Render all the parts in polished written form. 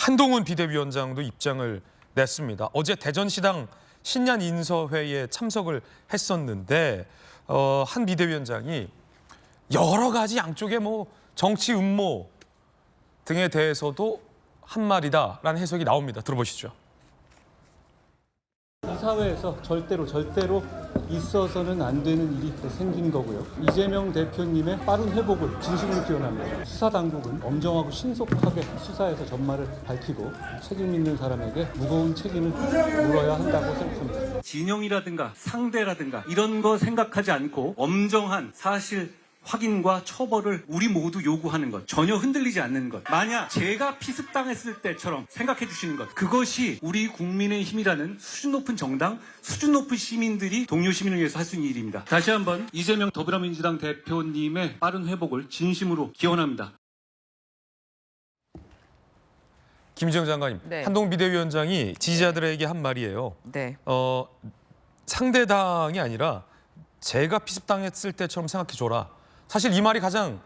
한동훈 비대위원장도 입장을 냈습니다. 어제 대전시당 신년 인서회에 참석을 했었는데 한 비대위원장이 여러 가지 양쪽의 정치 음모 등에 대해서도 한 말이다라는 해석이 나옵니다. 들어보시죠. 이 사회에서 절대로 있어서는 안 되는 일이 생긴 거고요. 이재명 대표님의 빠른 회복을 진심으로 기원합니다. 수사당국은 엄정하고 신속하게 수사에서 전말을 밝히고 책임 있는 사람에게 무거운 책임을 물어야 한다고 생각합니다. 진영이라든가 상대라든가 이런 거 생각하지 않고 엄정한 사실 확인과 처벌을 우리 모두 요구하는 것, 전혀 흔들리지 않는 것, 만약 제가 피습당했을 때처럼 생각해 주시는 것, 그것이 우리 국민의힘이라는 수준 높은 정당, 수준 높은 시민들이 동료 시민을 위해서 할 수 있는 일입니다. 다시 한번 이재명 더불어민주당 대표님의 빠른 회복을 진심으로 기원합니다. 김희정 장관님, 네. 한동훈 비대위원장이 지지자들에게 한 말이에요. 네. 상대당이 아니라 제가 피습당했을 때처럼 생각해줘라. 사실 이 말이 가장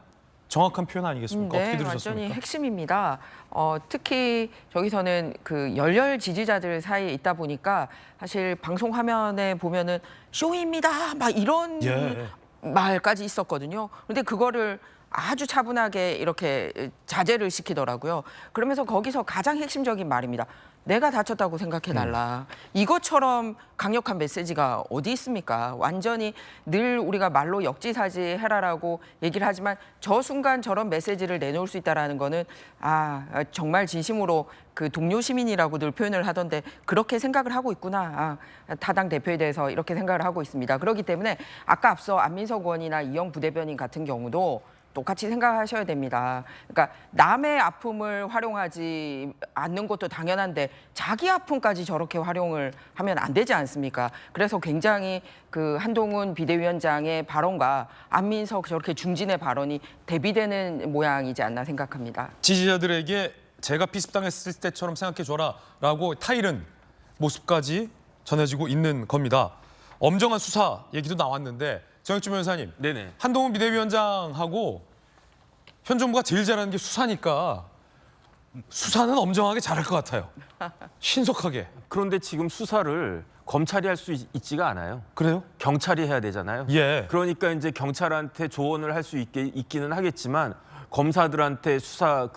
정확한 표현 아니겠습니까? 네, 어떻게 들으셨습니까? 완전히 핵심입니다. 특히 저기서는 그 열렬 지지자들 사이에 있다 보니까 사실 방송 화면에 보면은 쇼입니다. 막 이런 말까지 있었거든요. 그런데 그거를 아주 차분하게 이렇게 자제를 시키더라고요. 그러면서 거기서 가장 핵심적인 말입니다. 내가 다쳤다고 생각해달라. 이것처럼 강력한 메시지가 어디 있습니까? 완전히 늘 우리가 말로 역지사지해라라고 얘기를 하지만 저 순간 저런 메시지를 내놓을 수 있다는 거는 정말 진심으로 그 동료 시민이라고 늘 표현을 하던데 그렇게 생각을 하고 있구나. 타당 대표에 대해서 이렇게 생각을 하고 있습니다. 그렇기 때문에 아까 앞서 안민석 의원이나 이영 부대변인 같은 경우도 똑같이 생각하셔야 됩니다. 그러니까 남의 아픔을 활용하지 않는 것도 당연한데 자기 아픔까지 저렇게 활용을 하면 안 되지 않습니까? 그래서 굉장히 그 한동훈 비대위원장의 발언과 안민석 저렇게 중진의 발언이 대비되는 모양이지 않나 생각합니다. 지지자들에게 제가 피습당했을 때처럼 생각해줘라라고 타이른 모습까지 전해지고 있는 겁니다. 엄정한 수사 얘기도 나왔는데 정혁준 변호사님, 네네. 한동훈 비대위원장하고 현 정부가 제일 잘하는 게 수사니까 수사는 엄정하게 잘할 것 같아요. 신속하게. 그런데 지금 수사를 검찰이 할 수 있지가 않아요. 그래요? 경찰이 해야 되잖아요. 예. 그러니까 이제 경찰한테 조언을 할 수 있기는 하겠지만 검사들한테 수사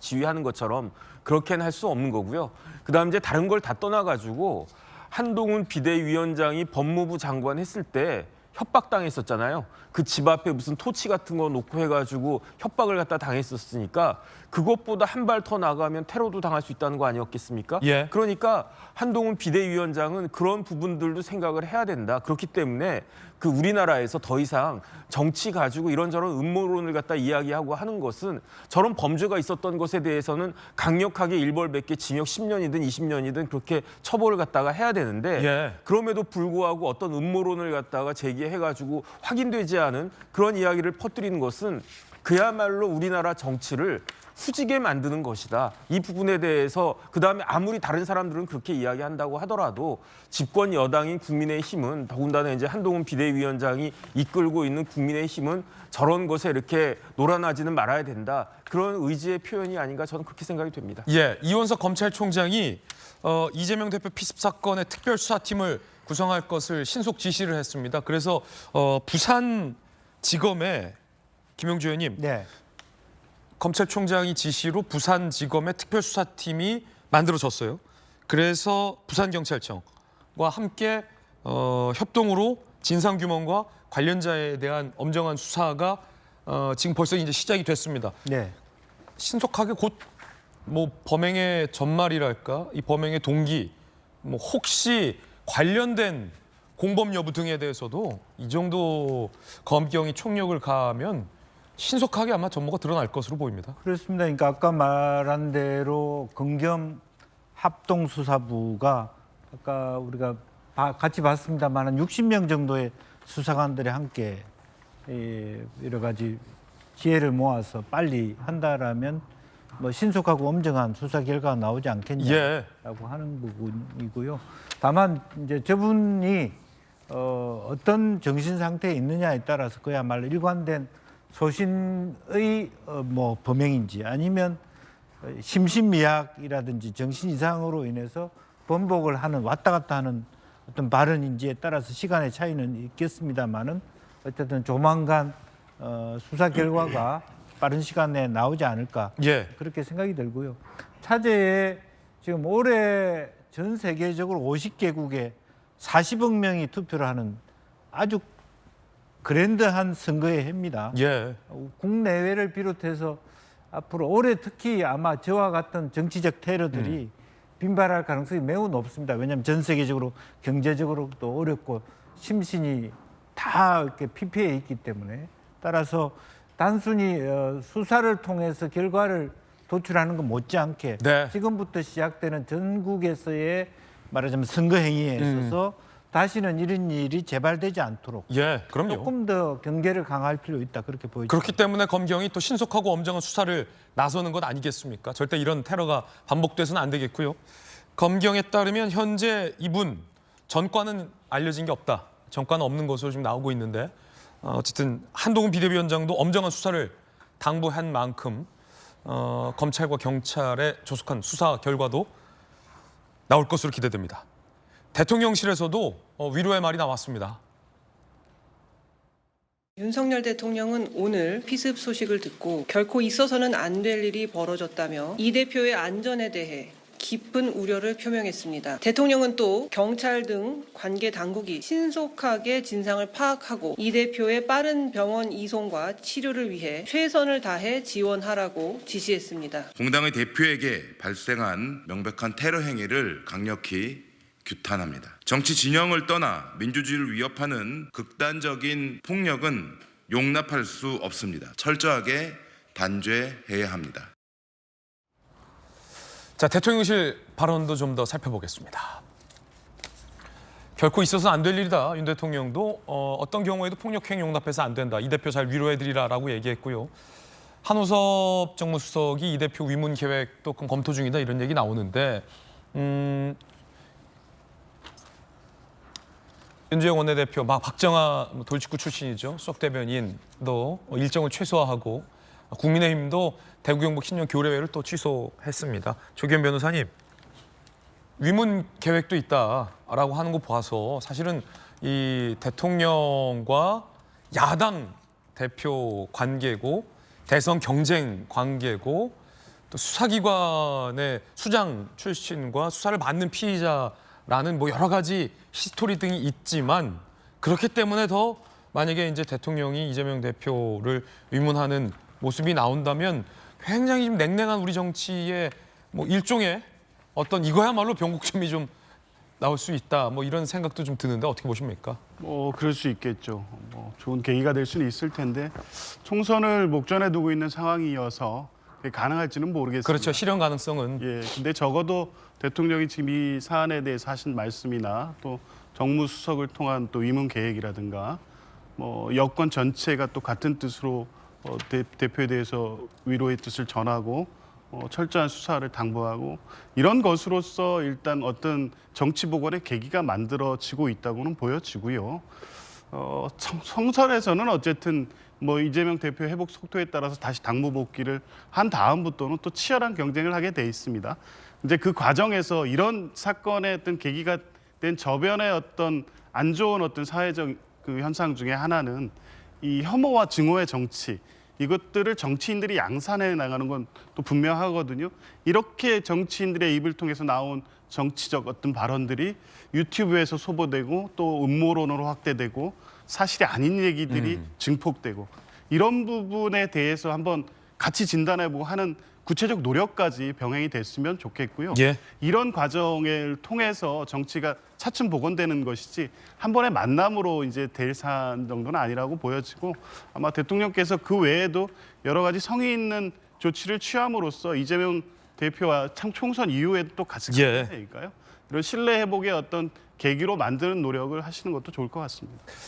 지휘하는 것처럼 그렇게는 할 수 없는 거고요. 그다음 이제 다른 걸 다 떠나가지고 한동훈 비대위원장이 법무부 장관 했을 때 협박당했었잖아요. 그 집 앞에 무슨 토치 같은 거 놓고 해가지고 협박을 갖다 당했었으니까 그것보다 한 발 더 나가면 테러도 당할 수 있다는 거 아니었겠습니까? 예. 그러니까 한동훈 비대위원장은 그런 부분들도 생각을 해야 된다. 그렇기 때문에 그 우리나라에서 더 이상 정치 가지고 이런저런 음모론을 갖다 이야기하고 하는 것은 저런 범죄가 있었던 것에 대해서는 강력하게 일벌백계 징역 10년이든 20년이든 그렇게 처벌을 갖다가 해야 되는데 예. 그럼에도 불구하고 어떤 음모론을 갖다가 제기해가지고 확인되지 않은 그런 이야기를 퍼뜨리는 것은 그야말로 우리나라 정치를 후지게 만드는 것이다. 이 부분에 대해서 그다음에 아무리 다른 사람들은 그렇게 이야기한다고 하더라도 집권 여당인 국민의힘은 더군다나 이제 한동훈 비대위원장이 이끌고 있는 국민의힘은 저런 것에 이렇게 놀아나지는 말아야 된다. 그런 의지의 표현이 아닌가 저는 그렇게 생각이 됩니다. 예, 이원석 검찰총장이 이재명 대표 피습 사건의 특별수사팀을 구성할 것을 신속 지시를 했습니다. 그래서 부산지검에 김용주 의원님, 네. 검찰총장이 지시로 부산지검의 특별수사팀이 만들어졌어요. 그래서 부산경찰청과 함께 협동으로 진상규명과 관련자에 대한 엄정한 수사가 지금 벌써 이제 시작이 됐습니다. 네. 신속하게 곧 범행의 전말이랄까, 이 범행의 동기, 혹시 관련된 공범 여부 등에 대해서도 이 정도 검경이 총력을 가하면 신속하게 아마 전모가 드러날 것으로 보입니다. 그렇습니다. 그러니까 아까 말한 대로 검경 합동수사부가 아까 우리가 같이 봤습니다만 한 60명 정도의 수사관들이 함께 여러 가지 지혜를 모아서 빨리 한다라면 신속하고 엄정한 수사 결과가 나오지 않겠냐라고 하는 부분이고요. 다만 이제 저분이 어떤 정신 상태에 있느냐에 따라서 그야말로 일관된 소신의 범행인지 아니면 심신미약이라든지 정신 이상으로 인해서 번복을 하는 왔다 갔다 하는 어떤 발언인지에 따라서 시간의 차이는 있겠습니다만은 어쨌든 조만간 수사 결과가 빠른 시간 내에 나오지 않을까 예. 그렇게 생각이 들고요. 차제에 지금 올해 전 세계적으로 50개국에 40억 명이 투표를 하는 아주 그랜드한 선거의 해입니다. 예. 국내외를 비롯해서 앞으로 올해 특히 아마 저와 같은 정치적 테러들이 빈발할 가능성이 매우 높습니다. 왜냐하면 전 세계적으로 경제적으로도 어렵고 심신이 다 이렇게 피폐해 있기 때문에 따라서 단순히 수사를 통해서 결과를 도출하는 것 못지않게 네. 지금부터 시작되는 전국에서의 말하자면 선거 행위에 있어서 다시는 이런 일이 재발되지 않도록 예. 그럼요. 조금 더 경계를 강화할 필요 있다 그렇게 보입니다. 그렇기 때문에 검경이 또 신속하고 엄정한 수사를 나서는 것 아니겠습니까? 절대 이런 테러가 반복돼서는 안 되겠고요. 검경에 따르면 현재 이분 전과는 알려진 게 없다. 전과는 없는 것으로 지금 나오고 있는데 어쨌든 한동훈 비대위원장도 엄정한 수사를 당부한 만큼 검찰과 경찰의 조속한 수사 결과도 나올 것으로 기대됩니다. 대통령실에서도 위로의 말이 나왔습니다. 윤석열 대통령은 오늘 피습 소식을 듣고 결코 있어서는 안 될 일이 벌어졌다며 이 대표의 안전에 대해 깊은 우려를 표명했습니다. 대통령은 또 경찰 등 관계 당국이 신속하게 진상을 파악하고 이 대표의 빠른 병원 이송과 치료를 위해 최선을 다해 지원하라고 지시했습니다. 공당의 대표에게 발생한 명백한 테러 행위를 강력히 규탄합니다. 정치 진영을 떠나 민주주의를 위협하는 극단적인 폭력은 용납할 수 없습니다. 철저하게 단죄해야 합니다. 자, 대통령실 발언도 좀 더 살펴보겠습니다. 결코 있어서 안 될 일이다. 윤 대통령도 어떤 경우에도 폭력행위 용납해서 안 된다. 이 대표 잘 위로해드리라라고 얘기했고요. 한호섭 정무수석이 이 대표 위문 계획도 검토 중이다 이런 얘기 나오는데 윤재영 원내대표, 박정아 돌직구 출신이죠. 수석 대변인도 일정을 최소화하고 국민의힘도 대구 경북 신년 교례회를 또 취소했습니다. 조기현 변호사님, 위문 계획도 있다라고 하는 거 봐서 사실은 이 대통령과 야당 대표 관계고 대선 경쟁 관계고 또 수사기관의 수장 출신과 수사를 받는 피의자라는 뭐 여러 가지 히스토리 등이 있지만 그렇기 때문에 더 만약에 이제 대통령이 이재명 대표를 위문하는 모습이 나온다면 굉장히 좀 냉랭한 우리 정치의 뭐 일종의 어떤 이거야말로 변곡점이 좀 나올 수 있다. 뭐 이런 생각도 좀 드는데 어떻게 보십니까? 그럴 수 있겠죠. 좋은 계기가 될 수는 있을 텐데 총선을 목전에 두고 있는 상황이어서 그게 가능할지는 모르겠습니다. 그렇죠. 실현 가능성은. 예, 근데 적어도 대통령이 지금 이 사안에 대해서 하신 말씀이나 또 정무수석을 통한 또 위문 계획이라든가 뭐 여권 전체가 또 같은 뜻으로 대표에 대해서 위로의 뜻을 전하고 철저한 수사를 당부하고 이런 것으로서 일단 어떤 정치 복원의 계기가 만들어지고 있다고는 보여지고요. 성선에서는 어쨌든 뭐 이재명 대표 회복 속도에 따라서 다시 당무 복귀를 한 다음부터는 또 치열한 경쟁을 하게 돼 있습니다. 이제 그 과정에서 이런 사건의 어떤 계기가 된 저변의 어떤 안 좋은 어떤 사회적 그 현상 중에 하나는 이 혐오와 증오의 정치, 이것들을 정치인들이 양산해 나가는 건 또 분명하거든요. 이렇게 정치인들의 입을 통해서 나온 정치적 어떤 발언들이 유튜브에서 소보되고 또 음모론으로 확대되고 사실이 아닌 얘기들이 증폭되고 이런 부분에 대해서 한번 같이 진단해보고 하는 구체적 노력까지 병행이 됐으면 좋겠고요. 예. 이런 과정을 통해서 정치가 차츰 복원되는 것이지 한 번의 만남으로 이제 될 사안 정도는 아니라고 보여지고 아마 대통령께서 그 외에도 여러 가지 성의 있는 조치를 취함으로써 이재명 대표와 참 총선 이후에 또 같이 가야 되니까요. 이런 신뢰 회복의 어떤 계기로 만드는 노력을 하시는 것도 좋을 것 같습니다.